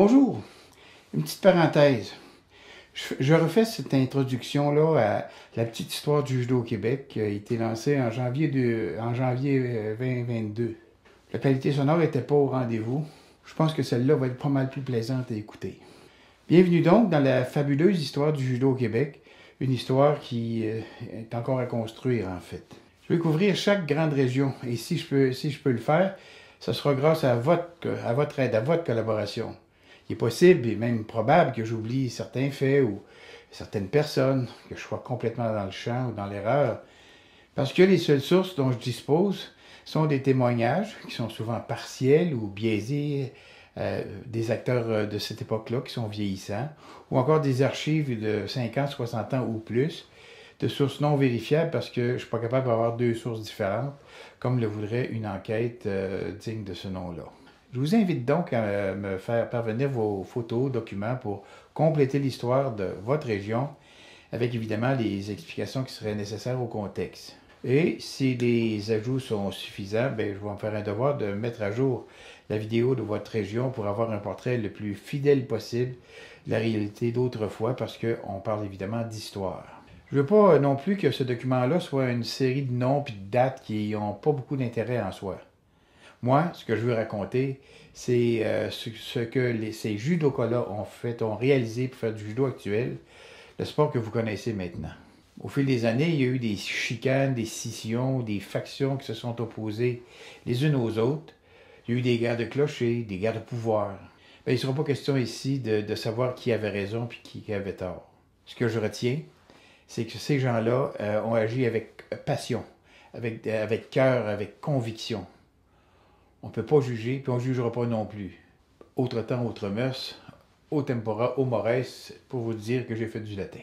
Bonjour, une petite parenthèse. Je refais cette introduction-là à la petite histoire du judo au Québec qui a été lancée en janvier 2022. La qualité sonore n'était pas au rendez-vous. Je pense que celle-là va être pas mal plus plaisante à écouter. Bienvenue donc dans la fabuleuse histoire du judo au Québec, une histoire qui est encore à construire en fait. Je vais couvrir chaque grande région et si je peux le faire, ce sera grâce à votre aide, à votre collaboration. Il est possible et même probable que j'oublie certains faits ou certaines personnes, que je sois complètement dans le champ ou dans l'erreur, parce que les seules sources dont je dispose sont des témoignages qui sont souvent partiels ou biaisés, des acteurs de cette époque-là qui sont vieillissants, ou encore des archives de 50, 60 ans ou plus, de sources non vérifiables parce que je ne suis pas capable d'avoir deux sources différentes, comme le voudrait une enquête digne de ce nom-là. Je vous invite donc à me faire parvenir vos photos, documents pour compléter l'histoire de votre région, avec évidemment les explications qui seraient nécessaires au contexte. Et si les ajouts sont suffisants, je vais me faire un devoir de mettre à jour la vidéo de votre région pour avoir un portrait le plus fidèle possible de la réalité d'autrefois, parce qu'on parle évidemment d'histoire. Je ne veux pas non plus que ce document-là soit une série de noms et de dates qui n'ont pas beaucoup d'intérêt en soi. Moi, ce que je veux raconter, c'est ce que ces judokas-là ont réalisé pour faire du judo actuel, le sport que vous connaissez maintenant. Au fil des années, il y a eu des chicanes, des scissions, des factions qui se sont opposées les unes aux autres. Il y a eu des guerres de clochers, des guerres de pouvoir. Il ne sera pas question ici de savoir qui avait raison et qui avait tort. Ce que je retiens, c'est que ces gens-là ont agi avec passion, avec cœur, avec conviction. On ne peut pas juger, puis on ne jugera pas non plus. Autre temps, autre mœurs, au tempora, au mores, pour vous dire que j'ai fait du latin.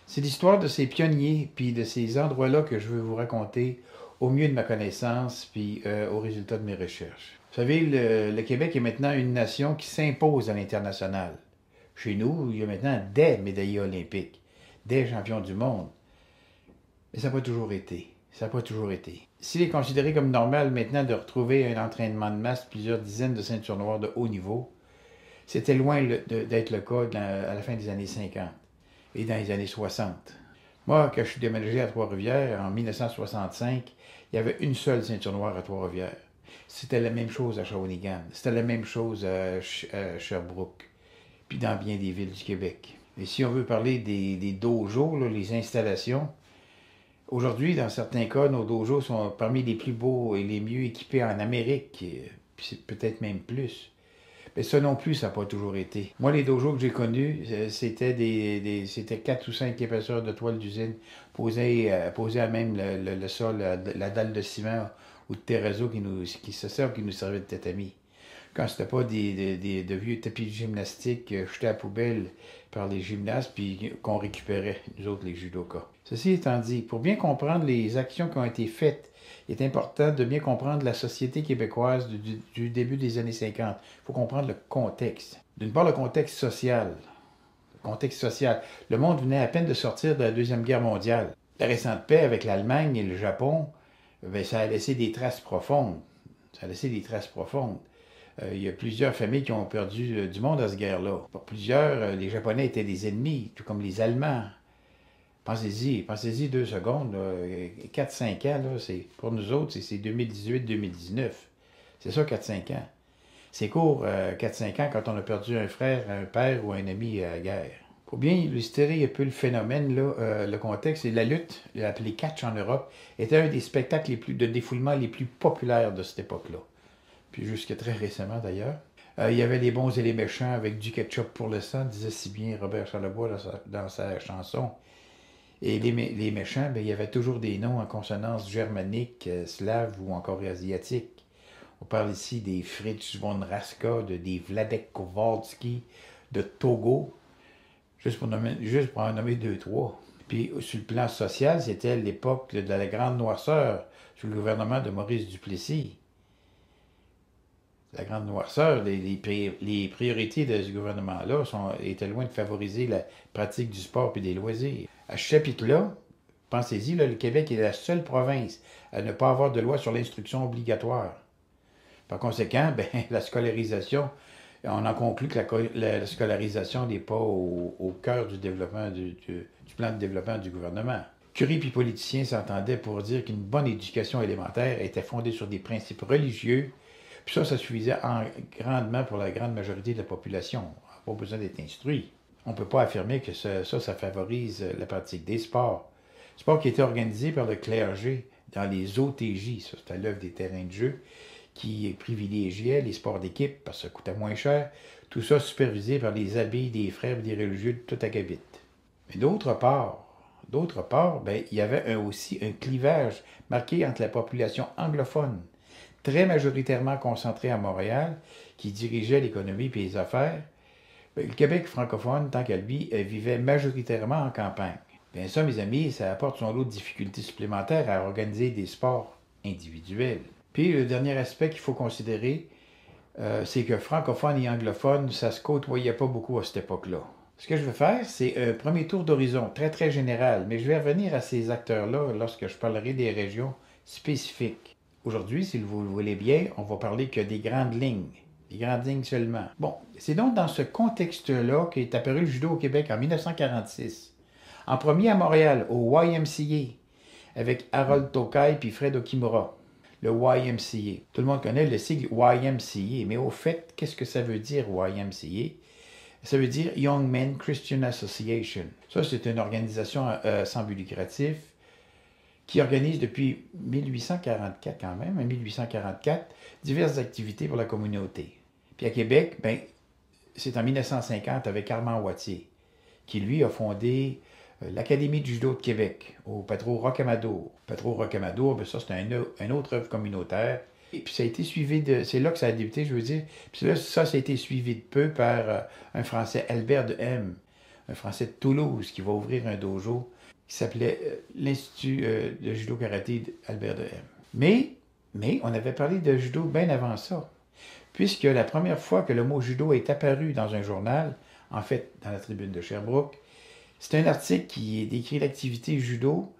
C'est l'histoire de ces pionniers, puis de ces endroits-là que je veux vous raconter au mieux de ma connaissance, puis au résultat de mes recherches. Vous savez, le Québec est maintenant une nation qui s'impose à l'international. Chez nous, il y a maintenant des médaillés olympiques, des champions du monde. Mais ça n'a pas toujours été. Ça n'a pas toujours été. S'il est considéré comme normal maintenant de retrouver un entraînement de masse, plusieurs dizaines de ceintures noires de haut niveau, c'était loin d'être le cas à la fin des années 50 et dans les années 60. Moi, quand je suis déménagé à Trois-Rivières en 1965, il y avait une seule ceinture noire à Trois-Rivières. C'était la même chose à Shawinigan. C'était la même chose à Sherbrooke, puis dans bien des villes du Québec. Et si on veut parler des dojos, là, les installations, aujourd'hui, dans certains cas, nos dojos sont parmi les plus beaux et les mieux équipés en Amérique, puis c'est peut-être même plus. Mais ça non plus, ça n'a pas toujours été. Moi, les dojos que j'ai connus, c'était 4 ou 5 épaisseurs de toile d'usine posées à même le sol, la dalle de ciment ou de terrazzo qui nous servait de tatami. Quand c'était pas de vieux tapis de gymnastique jetés à la poubelle par les gymnastes, puis qu'on récupérait, nous autres, les judokas. Ceci étant dit, pour bien comprendre les actions qui ont été faites, il est important de bien comprendre la société québécoise du début des années 50. Il faut comprendre le contexte. D'une part, le contexte social. Le monde venait à peine de sortir de la Deuxième Guerre mondiale. La récente paix avec l'Allemagne et le Japon, ça a laissé des traces profondes. Il y a plusieurs familles qui ont perdu du monde à cette guerre-là. Pour plusieurs, les Japonais étaient des ennemis, tout comme les Allemands. Pensez-y 2 secondes. 4-5 ans, là, pour nous autres, c'est 2018-2019. C'est ça, 4-5 ans. C'est court, 4-5 ans, quand on a perdu un frère, un père ou un ami à la guerre. Pour bien illustrer un peu le phénomène, là, le contexte, et la lutte, appelée catch en Europe, était un des spectacles de défoulement les plus populaires de cette époque-là. Puis jusqu'à très récemment d'ailleurs. Il y avait les bons et les méchants avec du ketchup pour le sang, disait si bien Robert Charlebois dans sa chanson. Et les méchants, il y avait toujours des noms en consonance germanique, slave ou encore asiatique. On parle ici des Fritz von Raska, des Vladek Kowalski, de Togo, juste pour en nommer 2-3. Puis sur le plan social, c'était l'époque de la grande noirceur sous le gouvernement de Maurice Duplessis. La grande noirceur, les priorités de ce gouvernement-là étaient loin de favoriser la pratique du sport et des loisirs. À ce chapitre-là, pensez-y, le Québec est la seule province à ne pas avoir de loi sur l'instruction obligatoire. Par conséquent, la scolarisation On en conclut que la scolarisation n'est pas au cœur du développement du plan de développement du gouvernement. Curie et politiciens s'entendaient pour dire qu'une bonne éducation élémentaire était fondée sur des principes religieux, puis ça suffisait grandement pour la grande majorité de la population. On n'a pas besoin d'être instruit. On ne peut pas affirmer que ça favorise la pratique des sports. Sports qui étaient organisés par le clergé dans les OTJ, ça c'est à l'œuvre des terrains de jeu, qui privilégiaient les sports d'équipe parce que ça coûtait moins cher, tout ça supervisé par les abbés, des frères et des religieux de tout acabit. Mais d'autre part, il y avait aussi un clivage marqué entre la population anglophone, très majoritairement concentrée à Montréal, qui dirigeait l'économie et les affaires. Le Québec francophone, tant qu'à lui, vivait majoritairement en campagne. Bien ça, mes amis, ça apporte son lot de difficultés supplémentaires à organiser des sports individuels. Puis le dernier aspect qu'il faut considérer, c'est que francophone et anglophone, ça se côtoyait pas beaucoup à cette époque-là. Ce que je vais faire, c'est un premier tour d'horizon, très très général, mais je vais revenir à ces acteurs-là lorsque je parlerai des régions spécifiques. Aujourd'hui, si vous le voulez bien, on va parler que des grandes lignes seulement. Bon, c'est donc dans ce contexte-là qu'est apparu le judo au Québec en 1946. En premier à Montréal, au YMCA, avec Harold Tokai puis Fred Okimura. Le YMCA. Tout le monde connaît le sigle YMCA, mais au fait, qu'est-ce que ça veut dire YMCA? Ça veut dire Young Men Christian Association. Ça, c'est une organisation sans but lucratif qui organise depuis 1844 quand même, 1844, diverses activités pour la communauté. Puis à Québec, ben, c'est en 1950 avec Armand Wattier, qui lui a fondé l'Académie du judo de Québec, au Patro Rocamadour. Patro Rocamadour, ben ça c'est une autre œuvre communautaire. Et puis ça a été suivi de... C'est là que ça a débuté, je veux dire. Puis là, ça a été suivi de peu par un Français, Albert de M, un Français de Toulouse, qui va ouvrir un dojo qui s'appelait l'Institut de judo karaté d'Albert de M. Mais on avait parlé de judo bien avant ça, puisque la première fois que le mot judo est apparu dans un journal, en fait dans la Tribune de Sherbrooke, c'est un article qui décrit l'activité judo,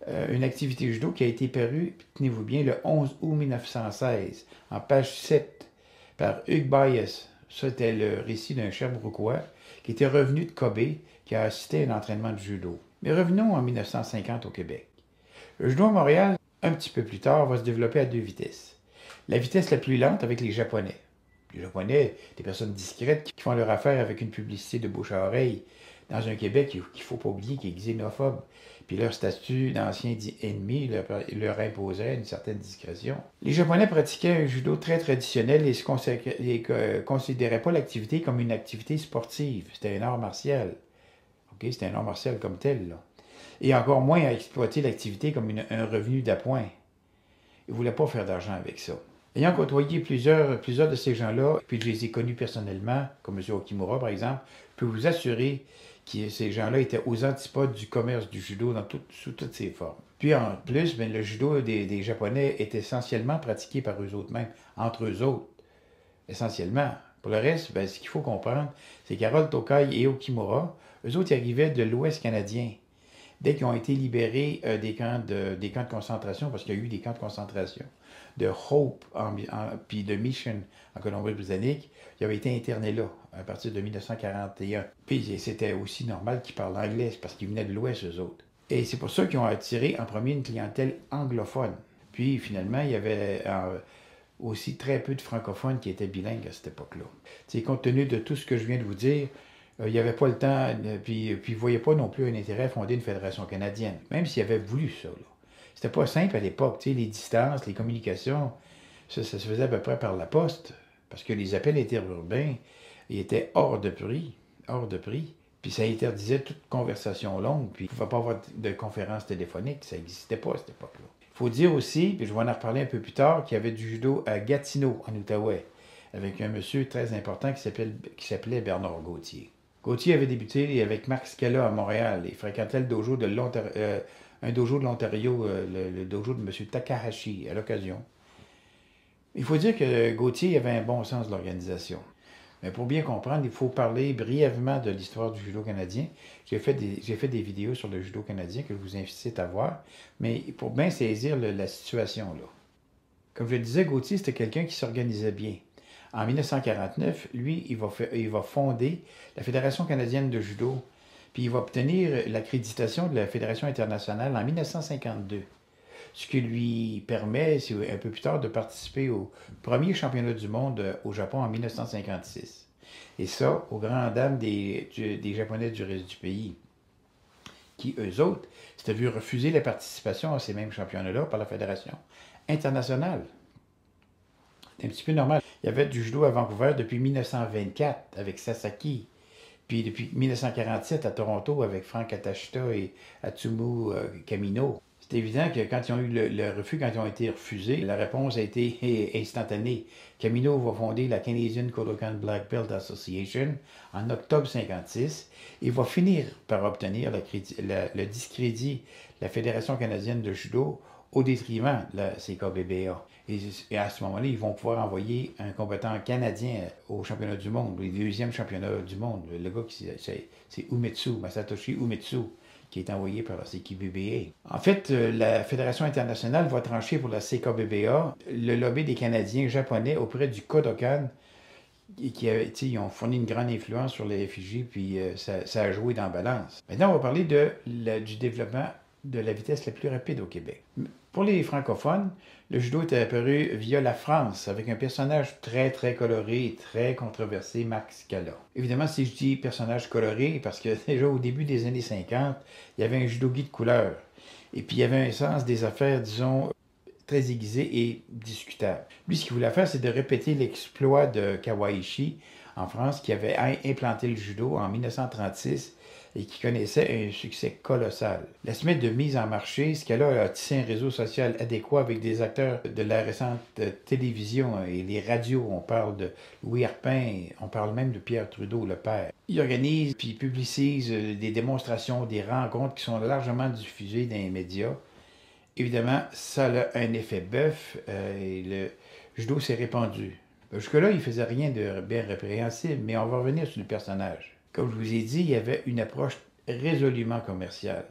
une activité judo qui a été parue, tenez-vous bien, le 11 août 1916, en page 7, par Hugues Bayes. C'était le récit d'un Sherbrookois qui était revenu de Kobe, qui a assisté à un entraînement de judo. Mais revenons en 1950 au Québec. Le judo à Montréal, un petit peu plus tard, va se développer à deux vitesses. La vitesse la plus lente avec les Japonais. Les Japonais, des personnes discrètes qui font leur affaire avec une publicité de bouche à oreille, dans un Québec qu'il ne faut pas oublier qui est xénophobe. Puis leur statut d'anciens ennemis leur imposait une certaine discrétion. Les Japonais pratiquaient un judo très traditionnel et ne considéraient pas l'activité comme une activité sportive. C'était un art martial. Okay? C'était un art martial comme tel. Là. Et encore moins à exploiter l'activité comme un revenu d'appoint. Ils ne voulaient pas faire d'argent avec ça. Ayant côtoyé plusieurs de ces gens-là, puis je les ai connus personnellement, comme M. Okimura par exemple, je peux vous assurer que ces gens-là étaient aux antipodes du commerce du judo sous toutes ses formes. Puis en plus, ben, le judo des Japonais est essentiellement pratiqué par eux autres mêmes, entre eux autres, essentiellement. Pour le reste, ben, ce qu'il faut comprendre, c'est qu'Harold Tokai et Okimura, eux autres, ils arrivaient de l'Ouest canadien. Dès qu'ils ont été libérés des camps de concentration, parce qu'il y a eu des camps de concentration, de Hope puis de Mission en Colombie-Britannique, ils avaient été internés là, à partir de 1941. Puis c'était aussi normal qu'ils parlent anglais, parce qu'ils venaient de l'Ouest, eux autres. Et c'est pour ça qu'ils ont attiré en premier une clientèle anglophone. Puis finalement, il y avait aussi très peu de francophones qui étaient bilingues à cette époque-là. T'sais, compte tenu de tout ce que je viens de vous dire, il n'y avait pas le temps, puis il ne voyait pas non plus un intérêt à fonder une fédération canadienne, même s'il avait voulu ça. Là. C'était pas simple à l'époque, les distances, les communications, ça se faisait à peu près par la poste, parce que les appels interurbains étaient hors de prix, puis ça interdisait toute conversation longue, puis il ne pouvait pas avoir de conférences téléphoniques, ça n'existait pas à cette époque-là. Il faut dire aussi, puis je vais en reparler un peu plus tard, qu'il y avait du judo à Gatineau, en Outaouais, avec un monsieur très important qui s'appelait Bernard Gauthier. Gauthier avait débuté avec Marc Scala à Montréal et fréquentait le dojo de un dojo de l'Ontario, le dojo de M. Takahashi, à l'occasion. Il faut dire que Gauthier avait un bon sens de l'organisation. Mais pour bien comprendre, il faut parler brièvement de l'histoire du judo canadien. J'ai fait des vidéos sur le judo canadien que je vous incite à voir, mais pour bien saisir la situation là. Comme je le disais, Gauthier, c'était quelqu'un qui s'organisait bien. En 1949, lui, il va fonder la Fédération canadienne de judo, puis il va obtenir l'accréditation de la Fédération internationale en 1952, ce qui lui permet, un peu plus tard, de participer au premier championnat du monde au Japon en 1956. Et ça, aux grandes dames des Japonais du reste du pays, qui, eux autres, s'étaient vu refuser la participation à ces mêmes championnats-là par la Fédération internationale. C'est un petit peu normal. Il y avait du judo à Vancouver depuis 1924 avec Sasaki, puis depuis 1947 à Toronto avec Frank Atashita et Atsumu Kamino. C'est évident que quand ils ont eu le refus, quand ils ont été refusés, la réponse a été instantanée. Kamino va fonder la Canadian Kodokan Black Belt Association en octobre 1956 et va finir par obtenir le discrédit de la Fédération canadienne de judo au détriment de la CKBBA. Et à ce moment-là, ils vont pouvoir envoyer un combattant canadien au championnat du monde, le deuxième championnat du monde. Le gars, c'est Umetsu, Masatoshi Umetsu, qui est envoyé par la CKBBA. En fait, la Fédération internationale va trancher pour la CKBBA le lobby des Canadiens japonais auprès du Kodokan, ils ont fourni une grande influence sur les FIJ, puis ça a joué dans la balance. Maintenant, on va parler du développement de la vitesse la plus rapide au Québec. Pour les francophones, le judo est apparu via la France avec un personnage très très coloré et très controversé, Marc Scala. Évidemment, si je dis personnage coloré, parce que déjà au début des années 50, il y avait un judogi de couleur. Et puis il y avait un sens des affaires, disons, très aiguisé et discutable. Lui, ce qu'il voulait faire, c'est de répéter l'exploit de Kawaishi en France, qui avait implanté le judo en 1936 et qui connaissait un succès colossal. La semaine de mise en marché, Scala a tissé un réseau social adéquat avec des acteurs de la récente télévision et les radios. On parle de Louis Arpin, on parle même de Pierre Trudeau, le père. Il organise puis publicise des démonstrations, des rencontres qui sont largement diffusées dans les médias. Évidemment, ça a un effet bœuf et le judo s'est répandu. Jusque-là, il ne faisait rien de bien répréhensible, mais on va revenir sur le personnage. Comme je vous ai dit, il y avait une approche résolument commerciale,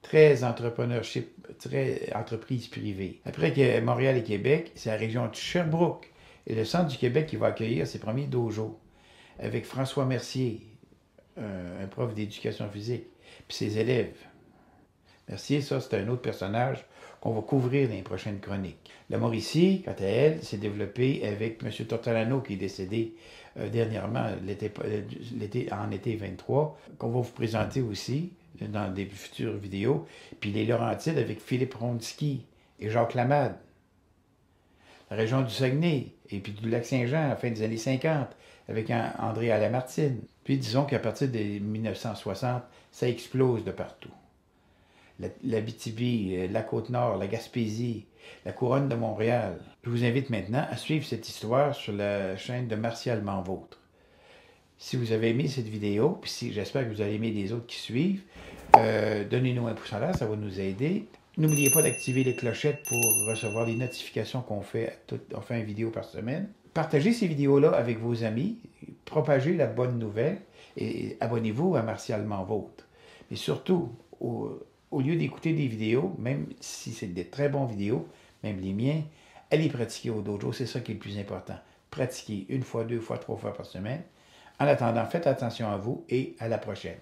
très entrepreneurship, très entreprise privée. Après que Montréal et Québec, c'est la région de Sherbrooke et le centre du Québec qui va accueillir ses premiers dojos, avec François Mercier, un prof d'éducation physique, puis ses élèves. Mercier, ça, c'est un autre personnage qu'on va couvrir dans les prochaines chroniques. La Mauricie, quant à elle, s'est développée avec M. Tortolano, qui est décédé dernièrement, en été 23, qu'on va vous présenter aussi dans des futures vidéos. Puis les Laurentides avec Philippe Rondsky et Jacques Lamadde. La région du Saguenay et puis du Lac-Saint-Jean à la fin des années 50 avec André Alamartine. Puis disons qu'à partir de 1960, ça explose de partout. L'Abitibi, la Côte-Nord, la Gaspésie, la Couronne de Montréal. Je vous invite maintenant à suivre cette histoire sur la chaîne de Martial Manvôtre. Si vous avez aimé cette vidéo, puis j'espère que vous allez aimer les autres qui suivent, donnez-nous un pouce en l'air, ça va nous aider. N'oubliez pas d'activer les clochettes pour recevoir les notifications qu'on fait. On fait une vidéo par semaine. Partagez ces vidéos-là avec vos amis, propagez la bonne nouvelle et abonnez-vous à Martial Manvôtre. Mais surtout, au lieu d'écouter des vidéos, même si c'est des très bons vidéos, même les miens, allez pratiquer au dojo, c'est ça qui est le plus important. Pratiquez 1 fois, 2 fois, 3 fois par semaine. En attendant, faites attention à vous et à la prochaine.